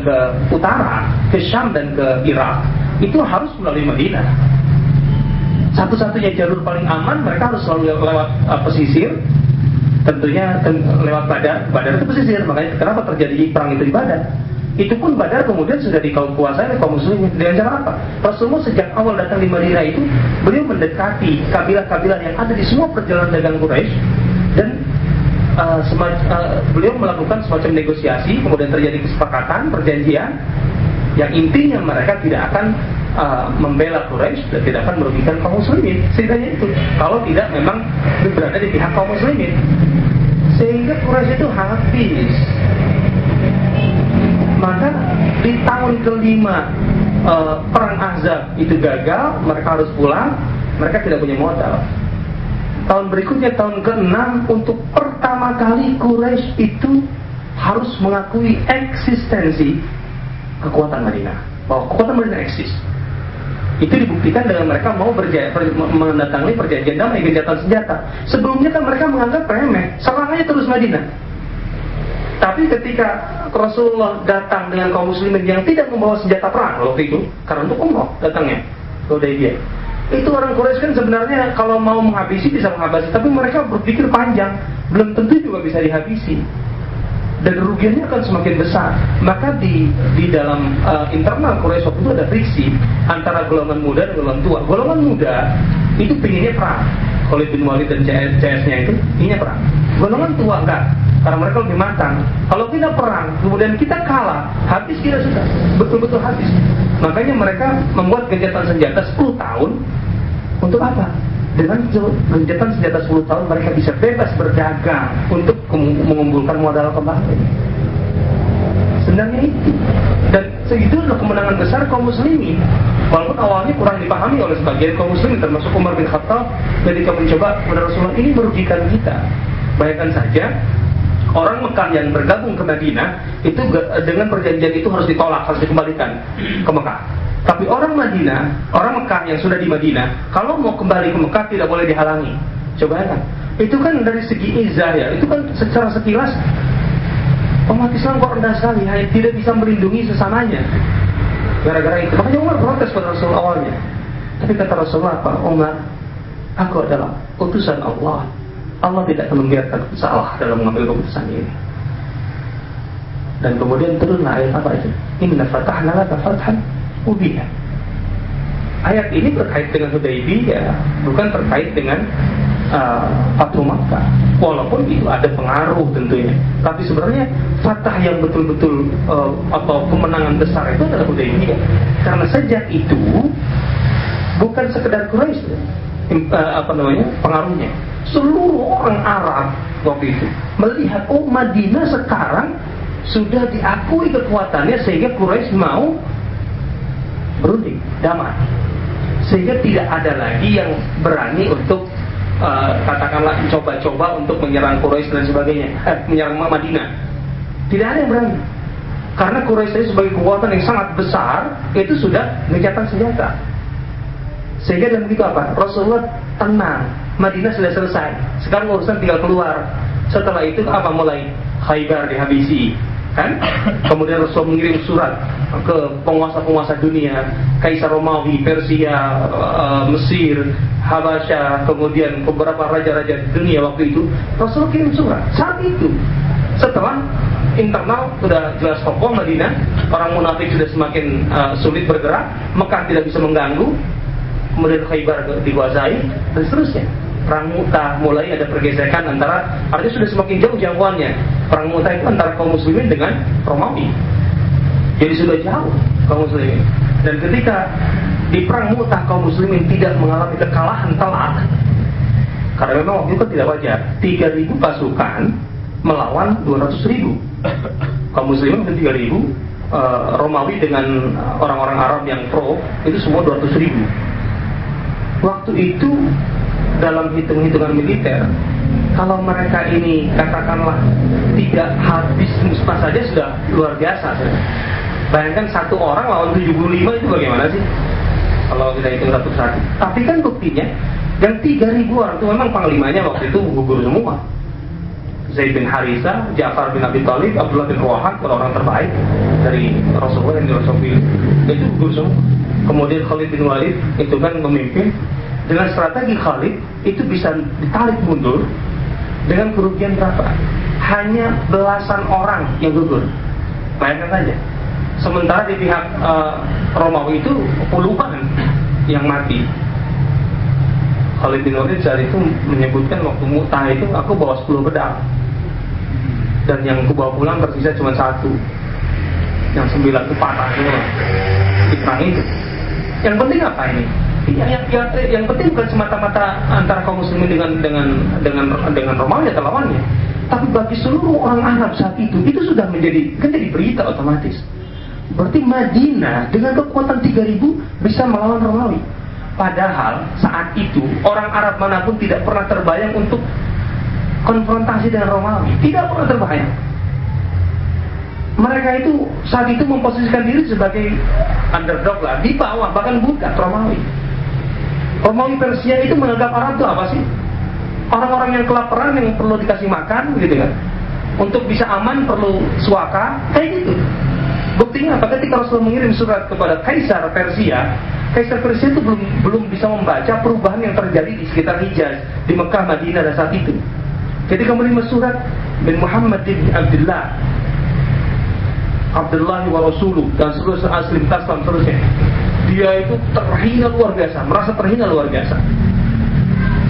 ke utara, ke Syam dan ke Irak, itu harus melalui Madinah. Satu-satunya jalur paling aman, mereka harus selalu lewat pesisir. Tentunya lewat Badar. Badar itu pesisir, makanya kenapa terjadi perang itu di Badar. Itu pun Badar kemudian sudah dikuasai oleh kaum muslimin. Dengan cara apa? Rasulullah sejak awal datang di Madinah itu, beliau mendekati kabilah-kabilah yang ada di semua perjalanan dagang Quraisy, dan beliau melakukan semacam negosiasi, kemudian terjadi kesepakatan, perjanjian, yang intinya mereka tidak akan membela Quraisy dan tidak akan merugikan kaum muslimin. Setidaknya itu, kalau tidak memang berada di pihak kaum muslimin. Sehingga Quraisy itu habis. Maka di tahun kelima perang Ahzab itu gagal, mereka harus pulang, mereka tidak punya modal. Tahun berikutnya, tahun ke-6, untuk pertama kali Quraisy itu harus mengakui eksistensi kekuatan Madinah, bahwa kekuatan Madinah eksis. Itu dibuktikan dengan mereka mau menandatangani perjanjian damai, gencatan senjata. Sebelumnya kan mereka menganggap remeh, serangannya terus Madinah. Tapi ketika Rasulullah datang dengan kaum muslimin yang tidak membawa senjata perang waktu itu, karena untuk umroh datangnya ke Hudaybiyah, itu orang Quraisy kan sebenarnya kalau mau menghabisi bisa menghabisi, tapi mereka berpikir panjang, belum tentu juga bisa dihabisi, dan kerugiannya akan semakin besar. Maka di dalam internal Quraisy waktu itu ada friksi antara golongan muda dan golongan tua. Golongan muda itu pinginnya perang, Khalid bin Walid dan CS-nya itu pinginnya perang. Golongan tua enggak, karena mereka lebih matang. Kalau kita perang, kemudian kita kalah, habis kita sudah, betul-betul habis. Makanya mereka membuat gencatan senjata 10 tahun. Untuk apa? Dengan gencatan senjata 10 tahun mereka bisa bebas berdagang untuk mengumpulkan modal kembali. Sebenarnya itu. Dan segitu adalah kemenangan besar kaum muslimin. Walaupun awalnya kurang dipahami oleh sebagian kaum muslimin, termasuk Umar bin Khattab, ketika mencoba kepada Rasulullah, ini merugikan kita. Bayangkan saja, orang Mekah yang bergabung ke Madinah itu dengan perjanjian itu harus ditolak, harus dikembalikan ke Mekah. Tapi orang Madinah, orang Mekah yang sudah di Madinah, kalau mau kembali ke Mekah tidak boleh dihalangi. Coba kan, itu kan dari segi izah ya, itu kan secara sekilas umat Islam kok rendah sekali, tidak bisa melindungi sesamanya. Gara-gara itu, makanya Umar protes pada Rasul awalnya. Tapi kata Rasulullah apa? Umar, aku adalah utusan Allah. Allah tidak akan membiarkan aku salah dalam mengambil keputusan ini. Dan kemudian turunlah ayat apa itu? Inna fatahna laka fathan mubina. Ayat ini terkait dengan Hudaybiyah, bukan terkait dengan Fathu Makkah. Walaupun itu ada pengaruh tentunya, tapi sebenarnya fatah yang betul-betul atau kemenangan besar itu adalah Hudaybiyah. Karena sejak itu bukan sekedar Quraisy pengaruhnya. Seluruh orang Arab waktu itu melihat, oh Madinah sekarang sudah diakui kekuatannya, sehingga Quraisy mau berunding, damai. Sehingga tidak ada lagi yang berani untuk katakanlah coba-coba untuk menyerang Quraisy dan sebagainya, menyerang Madinah. Tidak ada yang berani. Karena Quraisy sebagai kekuatan yang sangat besar itu sudah gencatan senjata. Sehingga dan begitu apa? Rasulullah tenang, Madinah sudah selesai. Sekarang urusan tinggal keluar. Setelah itu apa? Mulai Khaybar dihabisi, kan? Kemudian Rasul mengirim surat ke penguasa-penguasa dunia, Kaisar Romawi, Persia, Mesir, Habasyah, kemudian beberapa raja-raja dunia waktu itu. Rasul kirim surat. Saat itu, setelah internal sudah jelas kokoh Madinah, orang munafik sudah semakin sulit bergerak, Mekah tidak bisa mengganggu, kemudian Khaybar dikuasai, dan seterusnya. Perang Mu'tah mulai ada pergesekan antara, artinya sudah semakin jauh jangkauannya. Perang Mu'tah itu antara kaum muslimin dengan Romawi. Jadi sudah jauh kaum muslimin. Dan ketika di perang Mu'tah kaum muslimin tidak mengalami kekalahan telak, karena memang waktu itu tidak wajar. 3.000 pasukan melawan 200.000. Kaum muslimin itu 3.000, Romawi dengan orang-orang Arab yang pro itu semua 200.000. Waktu itu dalam hitung-hitungan militer, kalau mereka ini katakanlah tidak habis musnah saja sudah luar biasa. Bayangkan satu orang lawan 75 itu bagaimana sih? Kalau kita hitung satu-satu. Tapi kan buktinya yang 3.000 orang itu memang panglimanya waktu itu gugur semua. Zaid bin Harithah, Ja'far bin Abi Thalib, Abdullah bin Rawaha, orang-orang terbaik dari Rasulullah yang Rasulullah itu gugur semua. Kemudian Khalid bin Walid itu kan memimpin. Dengan strategi Khalid itu bisa ditarik mundur dengan kerugian berapa? Hanya belasan orang yang gugur. Bayangkan saja. Sementara di pihak Romawi itu puluhan yang mati. Khalid bin Walid saat itu menyebutkan waktu Mu'tah itu aku bawa 10 pedang. Dan yang aku bawa pulang tersisa cuma 1. Yang 9 itu patah semua di perang itu. Yang penting apa ini? Yang penting bukan semata-mata antara kaum muslimin dengan Romawi atau lawannya, tapi bagi seluruh orang Arab saat itu sudah menjadi berita otomatis. Berarti Madinah dengan kekuatan 3.000 bisa melawan Romawi. Padahal saat itu orang Arab manapun tidak pernah terbayang untuk konfrontasi dengan Romawi, tidak pernah terbayang. Mereka itu saat itu memposisikan diri sebagai underdog lah, di bawah, bahkan bukan Romawi. Romawi Persia itu menganggap Arab itu apa sih? Orang-orang yang kelaparan yang perlu dikasih makan, gitu kan? Untuk bisa aman perlu suaka, kayak gitu. Buktinya apa? Ketika Rasulullah mengirim surat kepada Kaisar Persia itu belum bisa membaca perubahan yang terjadi di sekitar Hijaz, di Mekah, Madinah dan saat itu. Ketika menerima surat bin Muhammad bin Abdullah wa Rasuluh dan seterusnya aslim taslam terusnya, dia itu terhina luar biasa, merasa terhina luar biasa.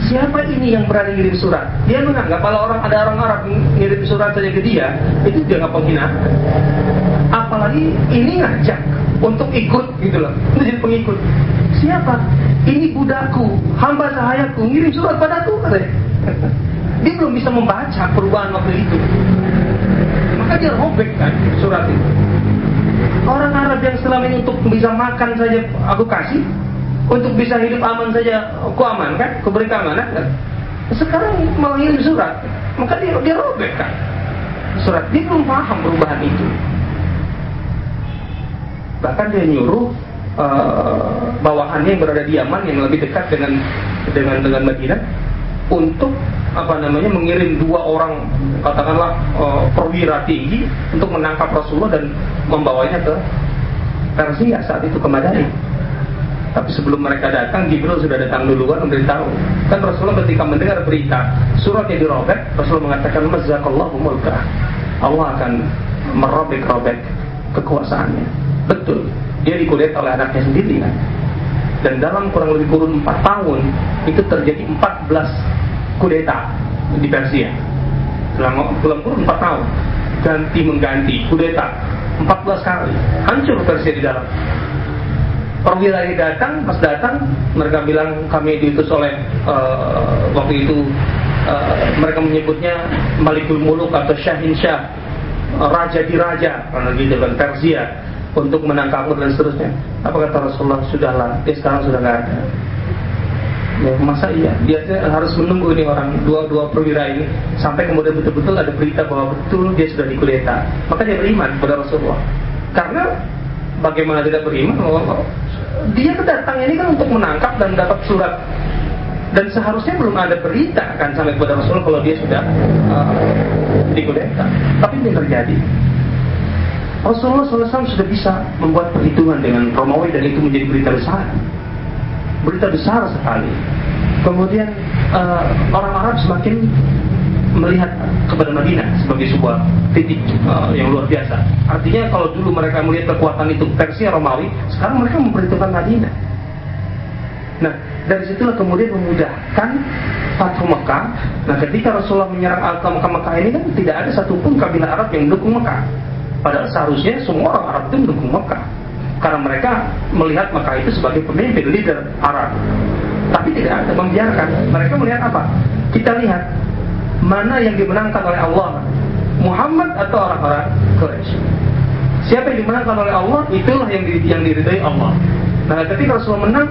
Siapa ini yang berani ngirim surat? Dia menganggap kalau ada orang Arab ngirim surat saja ke dia, itu dianggap penghinaan. Apalagi ini ngajak untuk ikut gitu loh, untuk jadi pengikut. Siapa? Ini budakku, hamba sahayaku, ngirim surat padaku, katanya. Dia belum bisa membaca perubahan waktu itu. Maka dia robek kan surat itu. Orang Arab yang selama ini untuk bisa makan saja aku kasih, untuk bisa hidup aman saja aku amankan, aku beri keamanan kan? Sekarang mau ngirim surat, maka dia robek kan surat. Dia belum paham perubahan itu. Bahkan dia nyuruh bawahannya yang berada di Yaman yang lebih dekat dengan Madinah untuk mengirim 2 orang katakanlah perwira tinggi untuk menangkap Rasulullah dan membawanya ke Persia saat itu, ke Madain. Tapi sebelum mereka datang, Jibril sudah datang duluan memberitahu. Kan Rasulullah ketika mendengar berita suratnya dirobek, Rasulullah mengatakan mazzakallahu mulkah, Allah akan merobek-robek kekuasaannya. Betul, dia dikudeta oleh anaknya sendiri kan. Dan dalam kurang lebih kurun 4 tahun itu terjadi 14 kudeta di Persia. Dalam kurun 4 tahun ganti mengganti kudeta 14 kali, hancur Persia di dalam. Perwira ini datang, pas datang mereka bilang kami diutus oleh waktu itu mereka menyebutnya Malikul Muluk atau Syahin Syah, raja di raja, karena gitu kan Persia, untuk menangkapmu dan seterusnya. Apa kata Rasulullah? Sudahlah, dia sekarang sudah nggak ada. Ya, masa iya? Dia harus menunggu ini orang dua perwira ini sampai kemudian betul-betul ada berita bahwa betul dia sudah dikudeta. Maka dia beriman kepada Rasulullah. Karena bagaimana tidak beriman? Dia kedatang ini kan untuk menangkap dan dapat surat. Dan seharusnya belum ada berita kan sampai kepada Rasulullah kalau dia sudah dikudeta. Tapi ini terjadi. Rasulullah SAW sudah bisa membuat perhitungan dengan Romawi dan itu menjadi berita besar. Berita besar sekali. Kemudian orang Arab semakin melihat kepada Madinah sebagai sebuah titik yang luar biasa. Artinya kalau dulu mereka melihat kekuatan itu Persia Romawi, sekarang mereka memperhitungkan Madinah. Nah, dari situlah kemudian memudahkan Fathu Mekah. Nah, ketika Rasulullah menyerang Mekah ini kan tidak ada satupun kabilah Arab yang mendukung Mekah. Padahal seharusnya semua orang Arab itu mendukung Mekah. Karena mereka melihat Mekah itu sebagai pemimpin, leader Arab. Tapi tidak ada, membiarkan. Mereka melihat apa? Kita lihat mana yang dimenangkan oleh Allah, Muhammad atau orang-orang Quraisy. Siapa yang dimenangkan oleh Allah, itulah yang diridai Allah. Nah, ketika Rasulullah menang,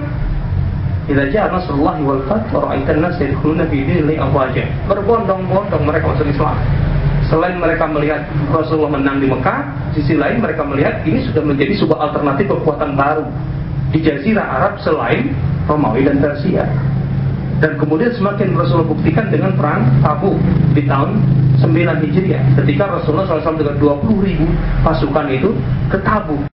idza ja'a nasrullahi wal fath wa ra'aitan nas yadkhuluna fi dinillahi afwaja. Berbondong-bondong mereka masuk Islam. Selain mereka melihat Rasulullah menang di Mekah, sisi lain mereka melihat ini sudah menjadi sebuah alternatif kekuatan baru di Jazirah Arab selain Romawi dan Persia. Dan kemudian semakin Rasulullah buktikan dengan perang Tabuk di tahun 9 Hijriah, ketika Rasulullah SAW dengan 20.000 pasukan itu ke Tabuk.